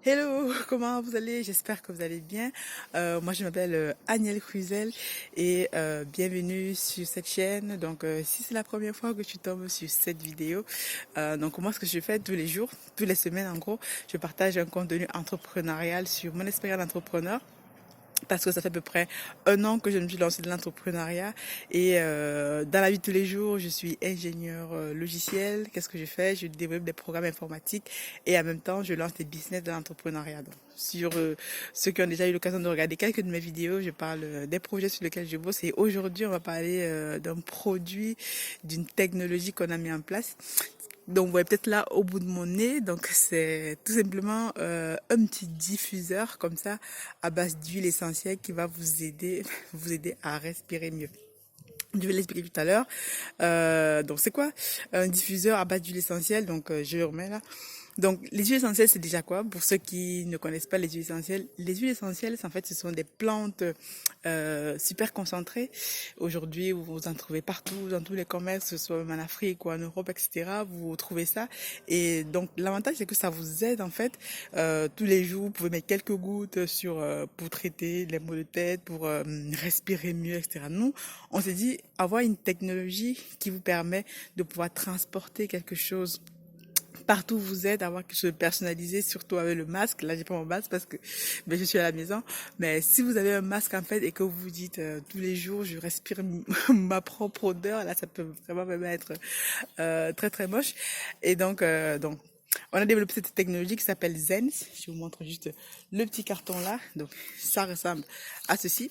Hello, comment vous allez? J'espère que vous allez bien. Moi, je m'appelle Aniel Cruzel et bienvenue sur cette chaîne. Donc, si c'est la première fois que tu tombes sur cette vidéo, donc moi, ce que je fais tous les jours, toutes les semaines en gros, je partage un contenu entrepreneurial sur mon expérience d'entrepreneur parce que ça fait à peu près un an que je me suis lancée dans l'entrepreneuriat et dans la vie de tous les jours, je suis ingénieur logiciel. Qu'est-ce que je fais? Je développe des programmes informatiques et en même temps, je lance des business de l'entrepreneuriat. Donc, sur ceux qui ont déjà eu l'occasion de regarder quelques de mes vidéos, je parle des projets sur lesquels je bosse et aujourd'hui, on va parler d'un produit, d'une technologie qu'on a mis en place. Donc, vous voyez peut-être là au bout de mon nez. Donc, c'est tout simplement un petit diffuseur comme ça à base d'huile essentielle qui va vous aider à respirer mieux. Je vais l'expliquer tout à l'heure. Donc, c'est quoi un diffuseur à base d'huile essentielle? Donc, je le remets là. Donc, les huiles essentielles, c'est déjà quoi? Pour ceux qui ne connaissent pas les huiles essentielles, en fait, ce sont des plantes super concentrées. Aujourd'hui, vous en trouvez partout, dans tous les commerces, que ce soit même en Afrique ou en Europe, etc. Vous trouvez ça. Et donc, l'avantage, c'est que ça vous aide, en fait. Tous les jours, vous pouvez mettre quelques gouttes pour traiter les maux de tête, pour respirer mieux, etc. Nous, on s'est dit, avoir une technologie qui vous permet de pouvoir transporter quelque chose partout où vous êtes, avoir quelque chose de personnalisé, surtout avec le masque. Là, j'ai pas mon masque parce que je suis à la maison. Mais si vous avez un masque en fait et que vous vous dites tous les jours, je respire ma propre odeur, là, ça peut vraiment même être très très moche. Et donc, on a développé cette technologie qui s'appelle Zens. Je vous montre juste le petit carton là. Donc, ça ressemble à ceci.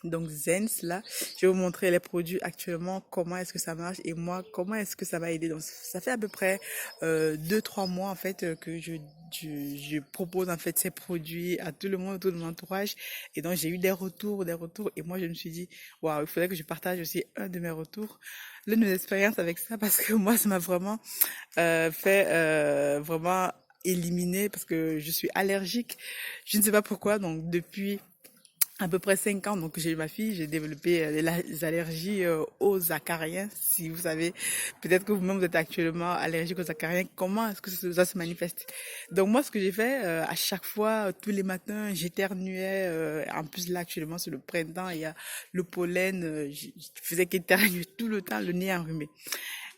Donc Zens, là, je vais vous montrer les produits actuellement, comment est-ce que ça marche et moi, comment est-ce que ça va aider. Donc ça fait à peu près 2-3 mois en fait que je propose en fait ces produits à tout le monde, tout mon entourage. Et donc j'ai eu des retours et moi je me suis dit, waouh, il faudrait que je partage aussi un de mes retours, l'une de mes expériences avec ça parce que moi ça m'a vraiment fait vraiment éliminer parce que je suis allergique. Je ne sais pas pourquoi, donc depuis à peu près 5 ans, donc j'ai eu ma fille, j'ai développé des allergies aux acariens. Si vous savez, peut-être que vous-même vous êtes actuellement allergique aux acariens, comment est-ce que ça se manifeste? Donc moi, ce que j'ai fait, à chaque fois, tous les matins, j'éternuais. En plus là, actuellement, c'est le printemps, il y a le pollen, je faisais qu'éternuer tout le temps, le nez enrhumé.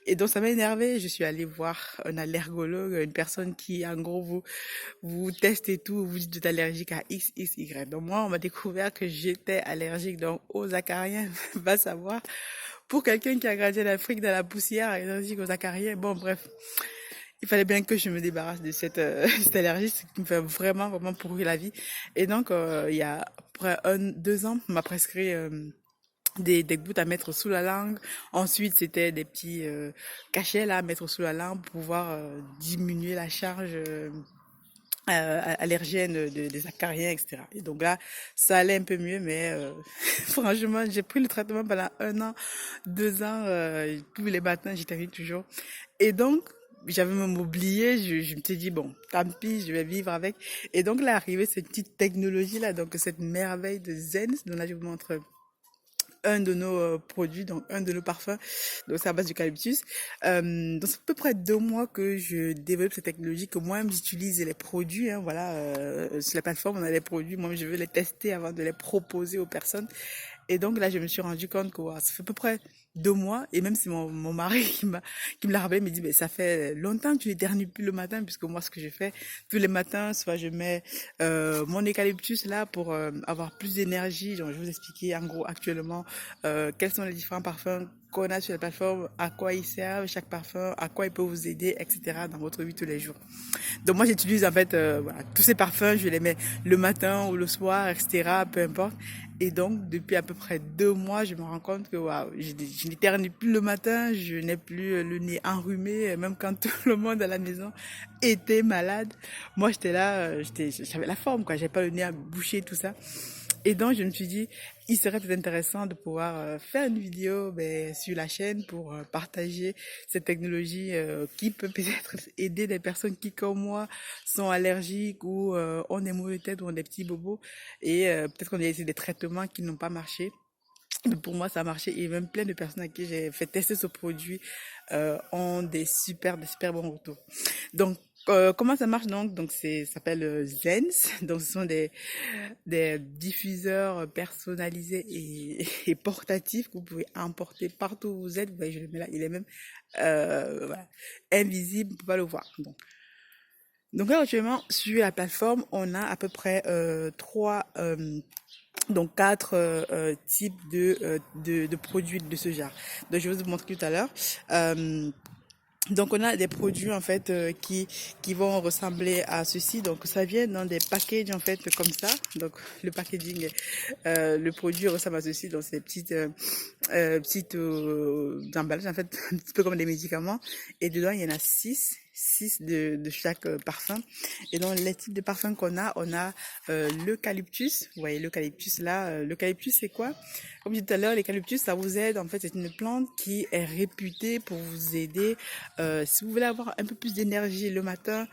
Et donc ça m'a énervé. Je suis allée voir un allergologue, une personne qui, en gros, vous teste et tout, vous dites que vous êtes allergique à X, X, Y. Donc moi, on m'a découvert que j'étais allergique donc aux acariens, va savoir. Pour quelqu'un qui a grandi en Afrique dans la poussière, allergique aux acariens, bon bref, il fallait bien que je me débarrasse de cette, cette allergie, ce qui me fait vraiment, vraiment pourrir la vie. Et donc, il y a après 2 ans, on m'a prescrit des gouttes à mettre sous la langue. Ensuite, c'était des petits cachets là à mettre sous la langue pour pouvoir diminuer la charge allergène des acariens, etc. Et donc là, ça allait un peu mieux, mais franchement, j'ai pris le traitement pendant 1 an, 2 ans, tous les matins, j'y termine toujours. Et donc, j'avais même oublié, je me suis dit, bon, tant pis, je vais vivre avec. Et donc là, arrivé cette petite technologie là, donc cette merveille de Zen, dont là, je vous montre un de nos produits, donc un de nos parfums, donc c'est à base d'eucalyptus. Donc c'est à peu près 2 mois que je développe cette technologie, que moi-même j'utilise les produits, hein, voilà, sur la plateforme on a les produits, moi je veux les tester avant de les proposer aux personnes. Et donc là, je me suis rendu compte que ça fait à peu près 2 mois, et même c'est mon mari qui me l'a rappelé, il me dit, mais ça fait longtemps que tu n'éternues plus le matin, puisque moi, ce que je fais tous les matins, soit je mets mon eucalyptus là pour avoir plus d'énergie. Donc, je vais vous expliquer en gros actuellement quels sont les différents parfums qu'on a sur la plateforme, à quoi ils servent, chaque parfum, à quoi il peut vous aider, etc. dans votre vie tous les jours. Donc moi j'utilise en fait voilà, tous ces parfums, je les mets le matin ou le soir, etc. Peu importe. Et donc depuis à peu près 2 mois, je me rends compte que waouh, je n'éternue plus le matin, je n'ai plus le nez enrhumé, même quand tout le monde à la maison était malade. Moi j'étais là, j'avais la forme quoi, j'avais pas le nez à boucher tout ça. Et donc, je me suis dit, il serait peut-être intéressant de pouvoir faire une vidéo sur la chaîne pour partager cette technologie qui peut peut-être aider des personnes qui, comme moi, sont allergiques ou ont des maux de tête ou ont des petits bobos. Et peut-être qu'on a essayé des traitements qui n'ont pas marché. Mais pour moi, ça a marché et même plein de personnes à qui j'ai fait tester ce produit ont des super bons retours. Donc, Comment ça marche donc? Donc ça s'appelle Zens. Donc ce sont des diffuseurs personnalisés et portatifs que vous pouvez emporter partout où vous êtes. Vous voyez, je le mets là, il est même voilà, invisible, vous pouvez pas le voir. Donc là actuellement sur la plateforme, on a à peu près quatre types de produits de ce genre. Donc je vais vous montrer tout à l'heure. Euh, donc on a des produits en fait qui vont ressembler à ceci. Donc ça vient dans des packages en fait comme ça. Donc le packaging, le produit ressemble à ceci. Donc c'est des petites emballages en fait un petit peu comme des médicaments. Et dedans il y en a six de chaque parfum. Et donc les types de parfums qu'on a, on a l'eucalyptus. Vous voyez l'eucalyptus là. L'eucalyptus c'est quoi? Comme je disais tout à l'heure, l'eucalyptus ça vous aide. En fait c'est une plante qui est réputée pour vous aider si vous voulez avoir un peu plus d'énergie le matin,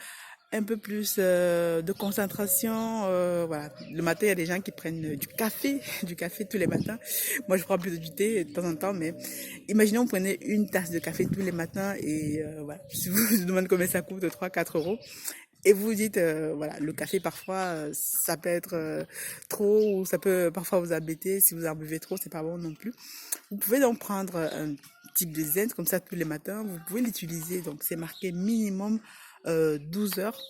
un peu plus de concentration, voilà. Le matin, il y a des gens qui prennent du café, du café tous les matins. Moi, je prends plutôt du thé de temps en temps, mais imaginons vous prenez une tasse de café tous les matins et voilà. Si vous vous demandez combien ça coûte, 3 4 euros. Et vous vous dites, voilà, le café parfois, ça peut être trop ou ça peut parfois vous embêter. Si vous en buvez trop, c'est pas bon non plus. Vous pouvez donc prendre un type de zen comme ça tous les matins. Vous pouvez l'utiliser. Donc c'est marqué minimum 12 heures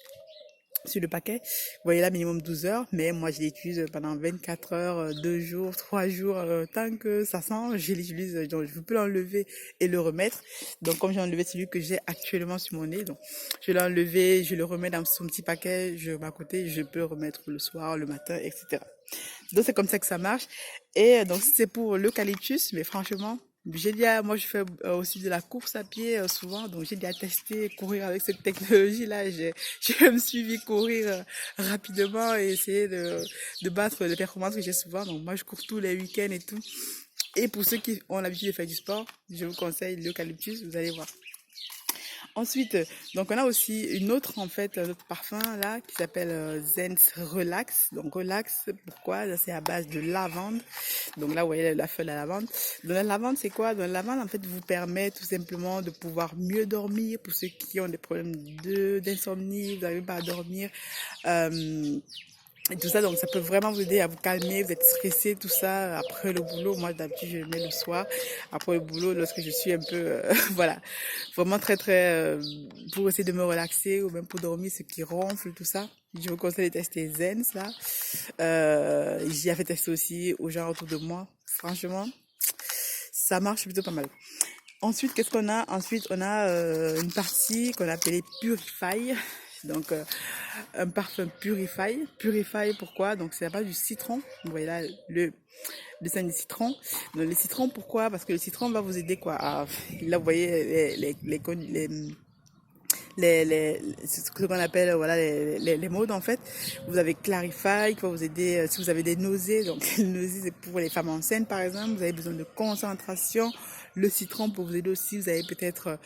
sur le paquet. Vous voyez là, minimum 12 heures. Mais moi, je l'utilise pendant 24 heures, 2 jours, 3 jours. Tant que ça sent, je l'utilise. Donc je peux l'enlever et le remettre. Donc comme j'ai enlevé celui que j'ai actuellement sur mon nez, donc je l'ai enlevé, je le remets dans son petit paquet, je mets à côté, je peux le remettre le soir, le matin, etc. Donc c'est comme ça que ça marche. Et donc c'est pour l'eucalyptus, mais franchement, moi je fais aussi de la course à pied souvent, donc j'ai déjà testé courir avec cette technologie-là. J'ai même suivi courir rapidement et essayer de battre les performances que j'ai souvent. Donc moi je cours tous les week-ends et tout. Et pour ceux qui ont l'habitude de faire du sport, je vous conseille l'eucalyptus, vous allez voir. Ensuite, donc on a aussi une autre en fait, un autre parfum là qui s'appelle Zens Relax. Donc Relax, pourquoi? C'est à base de lavande. Donc là, vous voyez la feuille de la lavande. Donc la lavande, c'est quoi? Donc la lavande en fait vous permet tout simplement de pouvoir mieux dormir pour ceux qui ont des problèmes d'insomnie, vous n'arrivez pas à dormir. Et tout ça, donc ça peut vraiment vous aider à vous calmer, vous êtes stressé, tout ça, après le boulot. Moi, d'habitude, je le mets le soir, après le boulot, lorsque je suis un peu, voilà, vraiment pour essayer de me relaxer ou même pour dormir, ce qui ronfle, tout ça. Je vous conseille de tester Zen, ça. J'y ai fait tester aussi aux gens autour de moi. Franchement, ça marche plutôt pas mal. Ensuite, qu'est-ce qu'on a? Ensuite, on a une partie qu'on appelait Purify. Donc, un parfum Purify. Purify, pourquoi? Donc, c'est à base du citron. Vous voyez là le dessin du citron. Donc, le citron, pourquoi? Parce que le citron va vous aider quoi là, vous voyez ce qu'on appelle voilà les modes en fait. Vous avez Clarify qui va vous aider si vous avez des nausées. Donc les nausées c'est pour les femmes enceintes par exemple. Vous avez besoin de concentration. Le citron pour vous aider aussi. Vous avez peut-être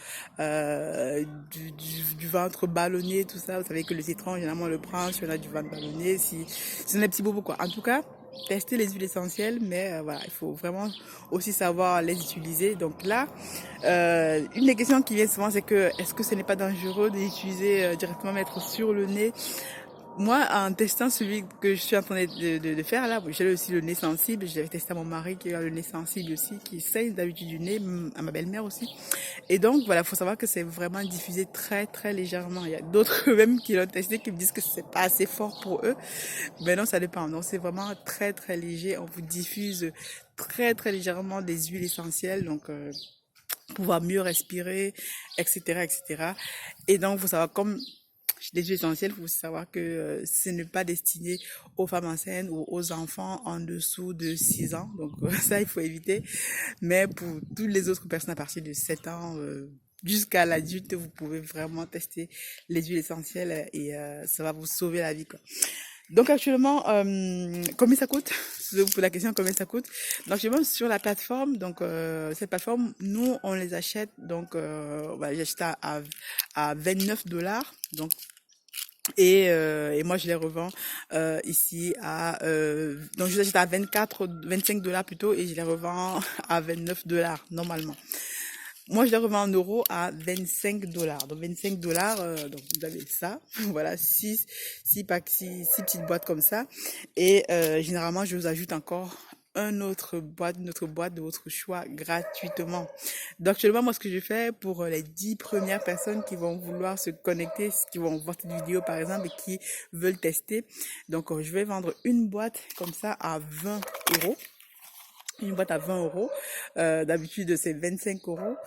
du ventre ballonné, tout ça. Vous savez que le citron généralement on le prend si on a du ventre ballonné, si on a des petits bobos quoi. En tout cas, tester les huiles essentielles, mais voilà, il faut vraiment aussi savoir les utiliser. Donc là, une des questions qui vient souvent, c'est que est-ce que ce n'est pas dangereux d'utiliser directement mettre sur le nez? Moi, en testant celui que je suis en train de faire là, j'ai aussi le nez sensible. J'avais testé à mon mari qui a le nez sensible aussi, qui saigne d'habitude du nez, à ma belle-mère aussi. Et donc, voilà, faut savoir que c'est vraiment diffusé très, très légèrement. Il y a d'autres même qui l'ont testé, qui me disent que c'est pas assez fort pour eux. Mais non, ça dépend. Donc, c'est vraiment très, très léger. On vous diffuse très, très légèrement des huiles essentielles. Donc, pouvoir mieux respirer, etc., etc. Et donc, faut savoir, comme les huiles essentielles, il faut aussi savoir que ce n'est pas destiné aux femmes enceintes ou aux enfants en dessous de 6 ans. Donc ça, il faut éviter. Mais pour toutes les autres personnes à partir de 7 ans jusqu'à l'adulte, vous pouvez vraiment tester les huiles essentielles et ça va vous sauver la vie, quoi. Donc actuellement, combien ça coûte? Pour la question, combien ça coûte? Donc actuellement sur la plateforme, donc cette plateforme, nous on les achète, donc j'achète à 29 $. Donc et moi je les revends ici à donc je les achète à 25 $ plutôt et je les revends à 29 $ normalement. Moi, je les revends en euros à 25 $. Donc, 25 $, donc vous avez ça. Voilà, six petites boîtes comme ça. Et généralement, je vous ajoute encore une autre boîte de votre choix gratuitement. Donc, actuellement, moi, ce que je fais pour les 10 premières personnes qui vont vouloir se connecter, qui vont voir cette vidéo, par exemple, et qui veulent tester. Donc, je vais vendre une boîte comme ça à 20 €. Une boîte à 20 €. D'habitude, c'est 25 €.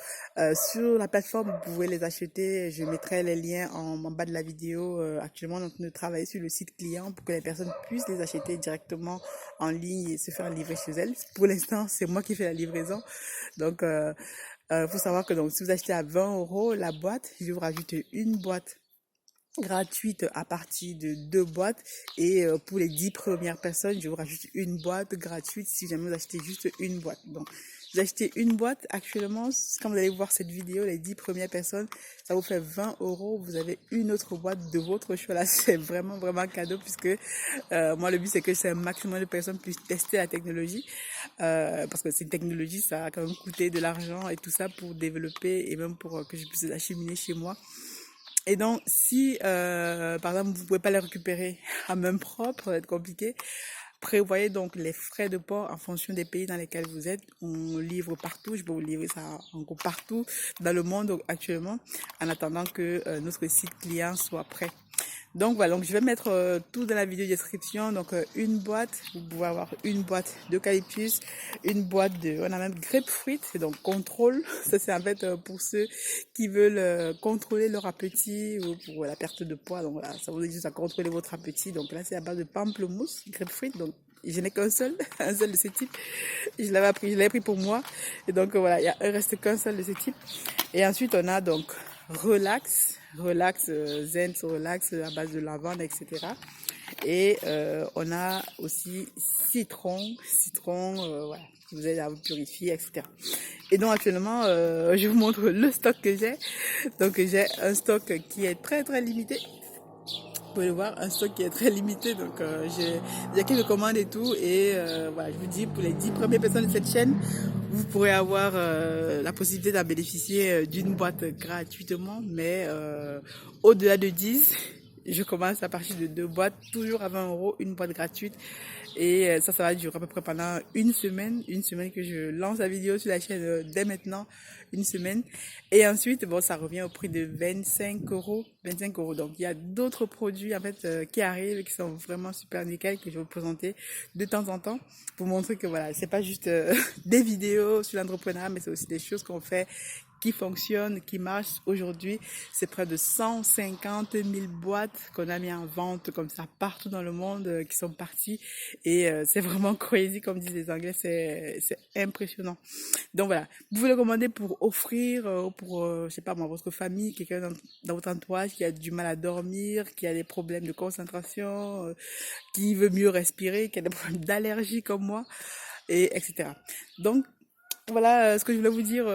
Sur la plateforme, vous pouvez les acheter. Je mettrai les liens en bas de la vidéo. Actuellement, on est en train de travailler sur le site client pour que les personnes puissent les acheter directement en ligne et se faire livrer chez elles. Pour l'instant, c'est moi qui fais la livraison. Donc, faut savoir que donc, si vous achetez à 20 € la boîte, je vous rajoute une boîte gratuite à partir de 2 boîtes et pour les 10 premières personnes je vous rajoute une boîte gratuite si jamais vous achetez juste une boîte. Donc vous achetez une boîte actuellement, quand vous allez voir cette vidéo, les 10 premières personnes, ça vous fait 20 €. Vous avez une autre boîte de votre choix. Là, c'est vraiment cadeau puisque moi le but c'est que c'est un maximum de personnes puissent tester la technologie, parce que c'est une technologie, ça a quand même coûté de l'argent et tout ça pour développer et même pour que je puisse l'acheminer chez moi. Et donc, si, par exemple, vous pouvez pas les récupérer à main propre, ça va être compliqué, prévoyez donc les frais de port en fonction des pays dans lesquels vous êtes. On livre partout, je peux vous livrer ça en gros partout dans le monde actuellement, en attendant que notre site client soit prêt. Donc voilà, donc je vais mettre tout dans la vidéo description. Donc une boîte, vous pouvez avoir une boîte d'eucalyptus, une boîte on a même grapefruit, c'est donc contrôle. Ça c'est en fait pour ceux qui veulent contrôler leur appétit ou pour la perte de poids. Donc voilà, ça vous aide juste à contrôler votre appétit. Donc là c'est à base de pamplemousse, grapefruit. Donc je n'ai qu'un seul, un seul de ce type. Je l'avais pris pour moi. Et donc voilà, il reste qu'un seul de ce type. Et ensuite on a donc relax, zen relax à base de lavande, etc. Et on a aussi citron, voilà, qui vous aide à vous purifier, etc. Et donc actuellement, je vous montre le stock que j'ai. Donc j'ai un stock qui est très limité. Vous pouvez le voir, un stock qui est très limité. Donc j'ai quelques commandes et tout. Et voilà, je vous dis, pour les 10 premières personnes de cette chaîne, vous pourrez avoir la possibilité d'en bénéficier d'une boîte gratuitement. Mais au-delà de 10, je commence à partir de 2 boîtes, toujours à 20 €, une boîte gratuite. Et ça va durer à peu près pendant une semaine que je lance la vidéo sur la chaîne dès maintenant, une semaine. Et ensuite, bon, ça revient au prix de 25 €. 25 €. Donc, il y a d'autres produits, en fait, qui arrivent et qui sont vraiment super nickel, que je vais vous présenter de temps en temps pour montrer que voilà, c'est pas juste des vidéos sur l'entrepreneuriat, mais c'est aussi des choses qu'on fait qui fonctionne, qui marche. Aujourd'hui, c'est près de 150 000 boîtes qu'on a mis en vente comme ça partout dans le monde, qui sont parties. Et c'est vraiment crazy, comme disent les Anglais, c'est impressionnant. Donc voilà, vous pouvez le commander pour offrir, pour, je sais pas moi, votre famille, quelqu'un dans votre entourage qui a du mal à dormir, qui a des problèmes de concentration, qui veut mieux respirer, qui a des problèmes d'allergie comme moi, et etc. Donc, voilà ce que je voulais vous dire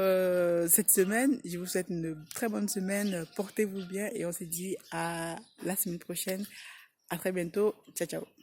cette semaine. Je vous souhaite une très bonne semaine. Portez-vous bien et on se dit à la semaine prochaine. À très bientôt. Ciao, ciao.